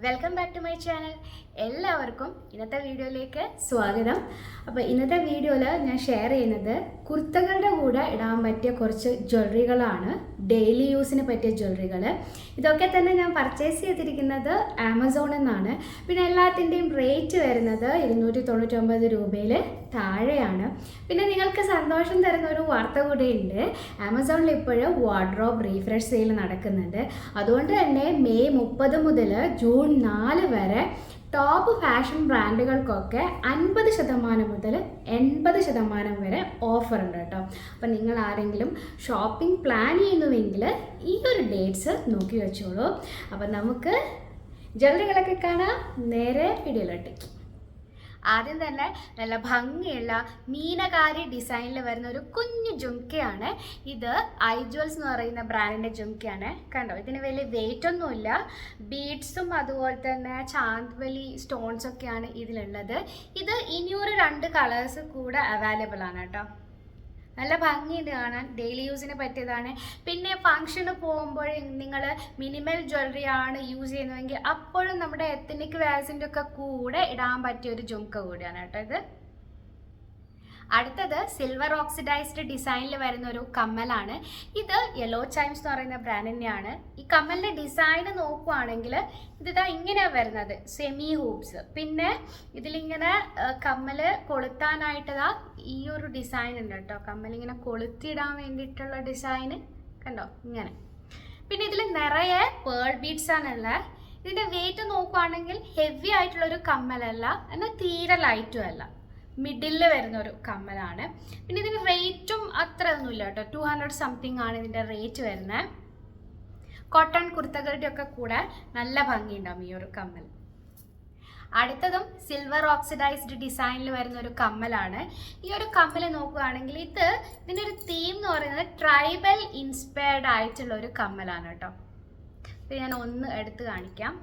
Welcome back to my channel. എല്ലാവർക്കും ഇന്നത്തെ വീഡിയോയിലേക്ക് സ്വാഗതം. അപ്പോൾ ഇന്നത്തെ വീഡിയോയിൽ ഞാൻ ഷെയർ ചെയ്യുന്നത് കുർത്തകളുടെ കൂടെ ഇടാൻ പറ്റിയ കുറച്ച് ജ്വല്ലറികളാണ്, ഡെയിലി യൂസിന് പറ്റിയ ജ്വല്ലറികൾ. ഇതൊക്കെ തന്നെ ഞാൻ പർച്ചേസ് ചെയ്തിരിക്കുന്നത് ആമസോണിൽ നിന്നാണ്. പിന്നെ എല്ലാത്തിൻ്റെയും റേറ്റ് വരുന്നത് 299 രൂപയിൽ താഴെയാണ്. പിന്നെ നിങ്ങൾക്ക് സന്തോഷം തരുന്ന ഒരു വാർത്ത കൂടെയുണ്ട്. ആമസോണിൽ ഇപ്പോഴും വാർഡ്രോബ് റീഫ്രഷ് സെയിൽ നടക്കുന്നുണ്ട്. അതുകൊണ്ട് തന്നെ മെയ് 30 മുതൽ ജൂൺ 4 വരെ ടോപ്പ് ഫാഷൻ ബ്രാൻഡുകൾക്കൊക്കെ 50% മുതൽ 80% വരെ ഓഫർ ഉണ്ട് കേട്ടോ. അപ്പം നിങ്ങൾ ആരെങ്കിലും ഷോപ്പിംഗ് പ്ലാൻ ചെയ്യുന്നുവെങ്കിൽ ഈ ഒരു ഡേറ്റ്സ് നോക്കി വെച്ചോളൂ. അപ്പം നമുക്ക് ജ്വല്ലറികളൊക്കെ കാണാം. നേരെ വീഡിയോയിലോട്ടേക്ക്. ആദ്യം തന്നെ നല്ല ഭംഗിയുള്ള മീനകാരി ഡിസൈനിൽ വരുന്ന ഒരു കുഞ്ഞു ജുംക്കയാണ്. ഇത് ഐജ്വൽസ് എന്ന് പറയുന്ന ബ്രാൻഡിൻ്റെ ജുംക്കയാണ്. കണ്ടോ, ഇതിന് വലിയ വെയിറ്റ് ഒന്നുമില്ല. ബീഡ്സും അതുപോലെ തന്നെ ചാന്ദ്വലി സ്റ്റോൺസൊക്കെയാണ് ഇതിലുള്ളത്. ഇത് ഇനിയൊരു 2 കളേഴ്സ് കൂടെ അവൈലബിൾ ആണ് കേട്ടോ. നല്ല ഭംഗിയുണ്ട് കാണാൻ, ഡെയിലി യൂസിന് പറ്റിയതാണ്. പിന്നെ ഫംഗ്ഷന് പോകുമ്പോൾ നിങ്ങൾ മിനിമൽ ജ്വല്ലറി ആണ് യൂസ് ചെയ്യുന്നതെങ്കിൽ അപ്പോഴും നമ്മുടെ എത്നിക് വേഴ്സിൻ്റെ ഒക്കെ കൂടെ ഇടാൻ പറ്റിയ ഒരു ജുംക്ക കൂടിയാണ് കേട്ടോ ഇത്. അടുത്തത് സിൽവർ ഓക്സിഡൈസ്ഡ് ഡിസൈനിൽ വരുന്ന ഒരു കമ്മലാണ്. ഇത് യെല്ലോ ചൈംസ് എന്ന് പറയുന്ന ബ്രാൻഡ് തന്നെയാണ്. ഈ കമ്മലിൻ്റെ ഡിസൈൻ നോക്കുവാണെങ്കിൽ ഇതാ ഇങ്ങനെയാണ് വരുന്നത്, സെമി ഹൂപ്സ്. പിന്നെ ഇതിലിങ്ങനെ കമ്മൽ കൊളുത്താനായിട്ടതാ ഈ ഒരു ഡിസൈൻ ഉണ്ട് കേട്ടോ. കമ്മലിങ്ങനെ കൊളുത്തിടാൻ വേണ്ടിയിട്ടുള്ള ഡിസൈന് കണ്ടോ ഇങ്ങനെ. പിന്നെ ഇതിൽ നിറയെ പേൾ ബീഡ്സ് ആണുള്ളത്. ഇതിൻ്റെ വെയിറ്റ് നോക്കുവാണെങ്കിൽ ഹെവി ആയിട്ടുള്ളൊരു കമ്മലല്ല, എന്നാൽ തീരെ ലൈറ്റും അല്ല, മിഡിൽ വരുന്ന ഒരു കമ്മലാണ്. പിന്നെ ഇതിന് റേറ്റും അത്ര ഒന്നുമില്ല കേട്ടോ. 200 സംതിങ് ആണ് ഇതിൻ്റെ റേറ്റ് വരുന്നത്. കോട്ടൺ കുർത്തകളുടെ ഒക്കെ കൂടെ നല്ല ഭംഗിയുണ്ടാവും ഈ ഒരു കമ്മൽ. അടുത്തതും സിൽവർ ഓക്സിഡൈസ്ഡ് ഡിസൈനിൽ വരുന്ന ഒരു കമ്മലാണ്. ഈ ഒരു കമ്മൽ നോക്കുകയാണെങ്കിൽ ഇതിൻ്റെ ഒരു തീം എന്ന് പറയുന്നത് ട്രൈബൽ ഇൻസ്പയർഡ് ആയിട്ടുള്ള ഒരു കമ്മലാണ് കേട്ടോ. ഇത് ഞാൻ ഒന്ന് എടുത്ത് കാണിക്കാം.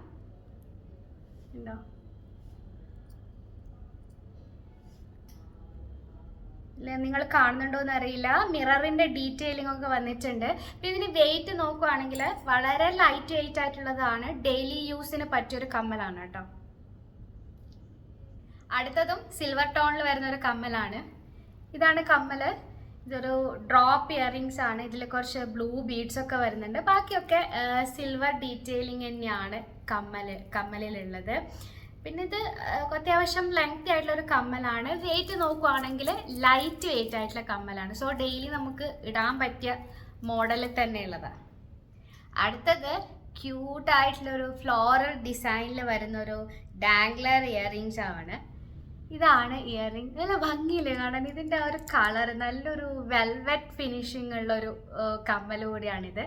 ഉണ്ടോ, നിങ്ങൾ കാണുന്നുണ്ടോ എന്ന് അറിയില്ല. മിററിൻ്റെ ഡീറ്റെയിലിംഗ് ഒക്കെ വന്നിട്ടുണ്ട്. പിന്നെ ഇതിന് വെയിറ്റ് നോക്കുകയാണെങ്കിൽ വളരെ ലൈറ്റ് വെയിറ്റ് ആയിട്ടുള്ളതാണ്. ഡെയിലി യൂസിന് പറ്റിയൊരു കമ്മലാണ് കേട്ടോ. അടുത്തതും സിൽവർ ടോണിൽ വരുന്ന ഒരു കമ്മലാണ്. ഇതാണ് കമ്മൽ. ഇതൊരു ഡ്രോപ്പ് ഇയറിങ്സ് ആണ്. ഇതിൽ കുറച്ച് ബ്ലൂ ബീഡ്സ് ഒക്കെ വരുന്നുണ്ട്. ബാക്കിയൊക്കെ സിൽവർ ഡീറ്റെയിലിംഗ് തന്നെയാണ് കമ്മലിലുള്ളത്. പിന്നെ ഇത് അത്യാവശ്യം ലെങ്തി ആയിട്ടുള്ള ഒരു കമ്മലാണ്. വെയിറ്റ് നോക്കുവാണെങ്കിൽ ലൈറ്റ് വെയിറ്റ് ആയിട്ടുള്ള കമ്മലാണ്. സോ ഡെയിലി നമുക്ക് ഇടാൻ പറ്റിയ മോഡലിൽ തന്നെയുള്ളതാണ്. അടുത്തത് ക്യൂട്ടായിട്ടുള്ളൊരു ഫ്ലോറൽ ഡിസൈനിൽ വരുന്നൊരു ഡാംഗ്ലർ ഇയറിങ്സ് ആണ്. ഇതാണ് ഇയറിങ്. നല്ല ഭംഗിയില്ലേ കാണാൻ. ഇതിൻ്റെ ആ ഒരു കളർ നല്ലൊരു വെൽവെറ്റ് ഫിനിഷിംഗ് ഉള്ളൊരു കമ്മൽ കൂടിയാണിത്.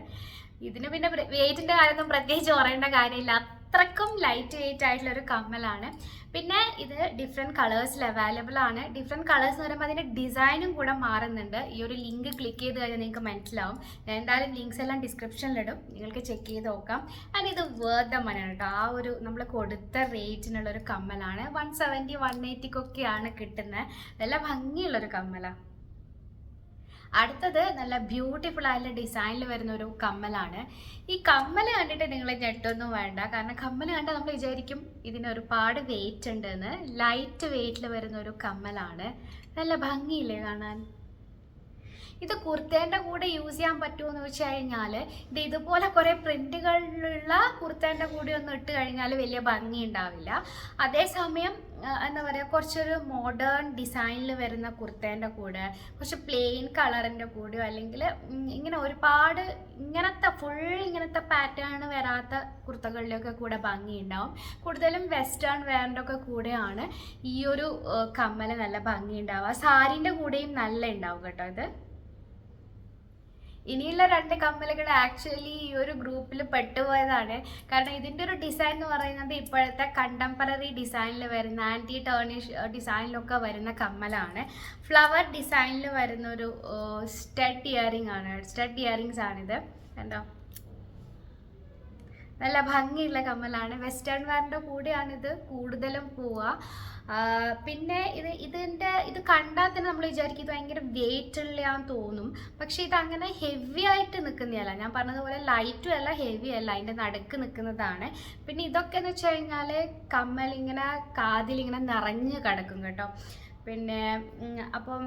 ഇതിന് പിന്നെ വെയിറ്റിൻ്റെ കാര്യമൊന്നും പ്രത്യേകിച്ച് പറയേണ്ട കാര്യമില്ല, അത്രക്കും ലൈറ്റ് വെയിറ്റ് ആയിട്ടുള്ള ഒരു കമ്മലാണ്. പിന്നെ ഇത് ഡിഫറെൻറ്റ് കളേഴ്സിൽ അവൈലബിൾ ആണ്. ഡിഫറെൻറ്റ് കളേഴ്സ് എന്ന് പറയുമ്പോൾ അതിൻ്റെ ഡിസൈനും കൂടെ മാറുന്നുണ്ട്. ഈ ഒരു ലിങ്ക് ക്ലിക്ക് ചെയ്ത് കഴിഞ്ഞാൽ നിങ്ങൾക്ക് മനസ്സിലാവും. ഞാൻ എന്തായാലും ലിങ്ക്സ് എല്ലാം ഡിസ്ക്രിപ്ഷനിലിടും, നിങ്ങൾക്ക് ചെക്ക് ചെയ്ത് നോക്കാം. ആൻഡ് ഇത് വേർത്ത് ദ മണിയാണ് കേട്ടോ. ആ ഒരു നമ്മൾ കൊടുത്ത റേറ്റിനുള്ളൊരു കമ്മലാണ്. 170 180 കിട്ടുന്നത്. നല്ല ഭംഗിയുള്ളൊരു കമ്മലാണ്. അടുത്തത് നല്ല ബ്യൂട്ടിഫുൾ ആയിട്ടുള്ള ഡിസൈനിൽ വരുന്ന ഒരു കമ്മലാണ്. ഈ കമ്മൽ കണ്ടിട്ട് നിങ്ങൾ ഞെട്ടൊന്നും വേണ്ട, കാരണം കമ്മൽ കണ്ടാൽ നമ്മൾ വിചാരിക്കും ഇതിന് ഒരുപാട് വെയിറ്റ് ഉണ്ടെന്ന്. ലൈറ്റ് വെയിറ്റിൽ വരുന്ന ഒരു കമ്മലാണ്. നല്ല ഭംഗിയില്ലേ കാണാൻ. ഇത് കുർത്തേൻ്റെ കൂടെ യൂസ് ചെയ്യാൻ പറ്റുമോ എന്ന് വെച്ച് കഴിഞ്ഞാൽ ഇതുപോലെ കുറേ പ്രിൻറ്റുകളിലുള്ള കുർത്തേൻ്റെ കൂടെ ഒന്നും ഇട്ട് കഴിഞ്ഞാൽ വലിയ ഭംഗി ഉണ്ടാവില്ല. അതേസമയം എന്താ പറയുക, കുറച്ചൊരു മോഡേൺ ഡിസൈനിൽ വരുന്ന കുർത്തേൻ്റെ കൂടെ കുറച്ച് പ്ലെയിൻ കളറിൻ്റെ കൂടെയോ അല്ലെങ്കിൽ ഇങ്ങനെ ഒരുപാട് ഇങ്ങനത്തെ പാറ്റേൺ വരാത്ത കുർത്തകളിലൊക്കെ കൂടെ ഭംഗി ഉണ്ടാവും. കൂടുതലും വെസ്റ്റേൺ വെയറിൻ്റെ ഒക്കെ കൂടെയാണ് ഈ ഒരു കമ്മൽ നല്ല ഭംഗി ഉണ്ടാവുക. സാരീൻ്റെ കൂടെയും നല്ല ഉണ്ടാവും കേട്ടോ ഇത്. ഇനിയുള്ള 2 കമ്മലുകൾ ആക്ച്വലി ഈ ഒരു ഗ്രൂപ്പിൽ പെട്ടുപോയതാണ്. കാരണം ഇതിൻ്റെ ഒരു ഡിസൈൻ എന്ന് പറയുന്നത് ഇപ്പോഴത്തെ കണ്ടംപററി ഡിസൈനിൽ വരുന്ന ആൻറ്റി ടേർണിഷ് ഡിസൈനിലൊക്കെ വരുന്ന കമ്മലാണ്. ഫ്ലവർ ഡിസൈനിൽ വരുന്നൊരു സ്റ്റഡ് ഇയറിങ്സ് ആണിത്. കണ്ടോ, നല്ല ഭംഗിയുള്ള കമ്മലാണ്. വെസ്റ്റേൺ വെയറിൻ്റെ കൂടെയാണ് ഇത് കൂടുതലും പോവുക. പിന്നെ ഇത് കണ്ടാൽ തന്നെ നമ്മൾ വിചാരിക്കും ഇത് ഭയങ്കര വെയിറ്റ് ഉള്ളതാന്ന് തോന്നും. പക്ഷേ ഇതങ്ങനെ ഹെവി ആയിട്ട് നിൽക്കുന്നതല്ല. ഞാൻ പറഞ്ഞതുപോലെ ലൈറ്റും അല്ല ഹെവി അല്ല, അതിൻ്റെ നടുക്ക് നിൽക്കുന്നതാണ്. പിന്നെ ഇതൊക്കെ എന്ന് വെച്ച് കഴിഞ്ഞാൽ കമ്മലിങ്ങനെ കാതിലിങ്ങനെ നിറഞ്ഞ് കിടക്കും കേട്ടോ. പിന്നെ അപ്പം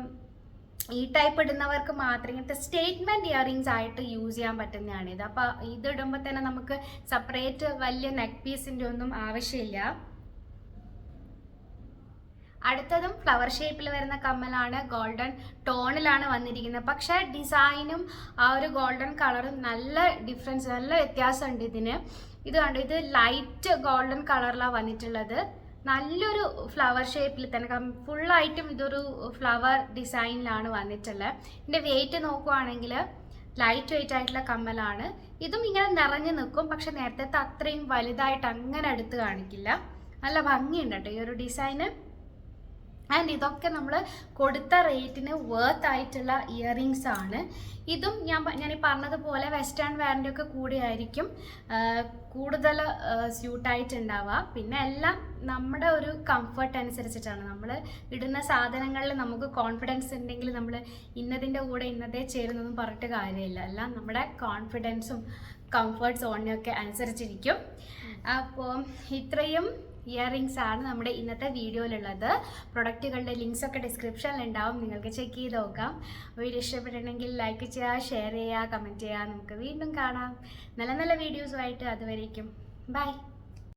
ഈ ടൈപ്പ് ഇടുന്നവർക്ക് മാത്രം ഇങ്ങനത്തെ സ്റ്റേറ്റ്മെൻറ്റ് ഇയറിങ്സ് ആയിട്ട് യൂസ് ചെയ്യാൻ പറ്റുന്നതാണ് ഇത്. അപ്പോൾ ഇതിടുമ്പോൾ തന്നെ നമുക്ക് സെപ്പറേറ്റ് വലിയ നെക്ക് പീസിൻ്റെ ഒന്നും ആവശ്യമില്ല. അടുത്തതും ഫ്ലവർ ഷേപ്പിൽ വരുന്ന കമ്മലാണ്. ഗോൾഡൻ ടോണിലാണ് വന്നിരിക്കുന്നത്. പക്ഷേ ഡിസൈനും ആ ഒരു ഗോൾഡൻ കളറും നല്ല ഡിഫറൻസ്, നല്ല വ്യത്യാസമുണ്ട് ഇതിന്. ഇത് കണ്ടു, ഇത് ലൈറ്റ് ഗോൾഡൻ കളറിലാണ് വന്നിട്ടുള്ളത്. നല്ലൊരു ഫ്ലവർ ഷേപ്പിൽ തന്നെ ഫുള്ളായിട്ടും ഇതൊരു ഫ്ലവർ ഡിസൈനിലാണ് വന്നിട്ടുള്ളത്. ഇതിൻ്റെ വെയിറ്റ് നോക്കുവാണെങ്കിൽ ലൈറ്റ് വെയിറ്റ് ആയിട്ടുള്ള കമ്മലാണ്. ഇതും ഇങ്ങനെ നിറഞ്ഞു നിൽക്കും, പക്ഷെ നേരത്തെ അത്രയും വലുതായിട്ട് അങ്ങനെ എടുത്ത് കാണിക്കില്ല. നല്ല ഭംഗിയുണ്ട് കേട്ടോ ഈ ഒരു ഡിസൈന്. ആൻഡ് ഇതൊക്കെ നമ്മൾ കൊടുത്ത റേറ്റിന് വർത്ത് ആയിട്ടുള്ള ഇയറിങ്സ് ആണ്. ഇതും ഞാൻ ഈ പറഞ്ഞതുപോലെ വെസ്റ്റേൺ വെയറിൻ്റെ ഒക്കെ കൂടെ ആയിരിക്കും കൂടുതൽ സ്യൂട്ടായിട്ടുണ്ടാവുക. പിന്നെ എല്ലാം നമ്മുടെ ഒരു കംഫർട്ട് അനുസരിച്ചിട്ടാണ്. നമ്മൾ ഇടുന്ന സാധനങ്ങളിൽ നമുക്ക് കോൺഫിഡൻസ് ഉണ്ടെങ്കിൽ നമ്മൾ ഇന്നതിൻ്റെ കൂടെ ഇന്നതേ ചേരുന്നൊന്നും പറഞ്ഞിട്ട് കാര്യമില്ല. എല്ലാം നമ്മുടെ കോൺഫിഡൻസും കംഫർട്ട് സോണിനൊക്കെ അനുസരിച്ചിരിക്കും. അപ്പോൾ ഇത്രയും ഇയറിങ്സ് ആണ് നമ്മുടെ ഇന്നത്തെ വീഡിയോയിലുള്ളത്. പ്രൊഡക്റ്റുകളുടെ ലിങ്ക്സ് ഒക്കെ ഡിസ്ക്രിപ്ഷനിൽ ഉണ്ടാവും, നിങ്ങൾക്ക് ചെക്ക് ചെയ്ത് നോക്കാം. വീഡിയോ ഇഷ്ടപ്പെട്ടിട്ടുണ്ടെങ്കിൽ ലൈക്ക് ചെയ്യുക, ഷെയർ ചെയ്യുക, കമൻറ്റ് ചെയ്യുക. നമുക്ക് വീണ്ടും കാണാം നല്ല നല്ല വീഡിയോസുമായിട്ട്. അതുവരേക്കും ബൈ.